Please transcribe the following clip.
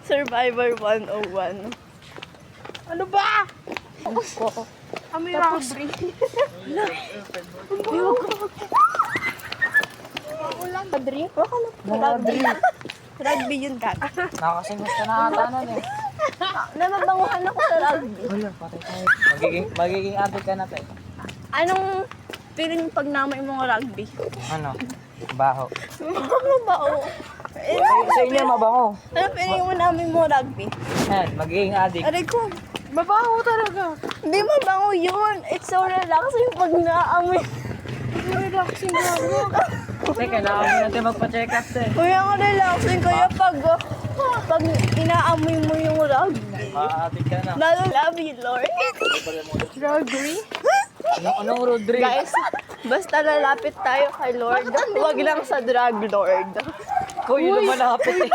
Survivor 101. Ano ba? Kami rugby. Rugby? Rugby. Rugby yun ka. Nakakasingot ka na ata nun eh. Namabanguhan ako sa rugby. Wala, patay tayo. Magiging addict ka na tayo. Anong feeling pag namay mo ng rugby? Ano? Baho. Ano ba o? Sa inyo, mabango. Ano feeling mo namin mo rugby? Yan, magiging addict. Aray ko, mabango talaga. Hindi mabango yun. It's so relaxing pag naamoy. Relaxing gano'n. Kasi kailangan natin magpa-check up eh. Kaya nga relaxing kaya pag inaamoy mo yung rugby. Ma-addict ka na. Lalo love you, Lord. Rugby? Anong Rodri? Guys, basta lalapit tayo kay Lord. Huwag lang sa drug Lord. Kuya, lumalapit eh.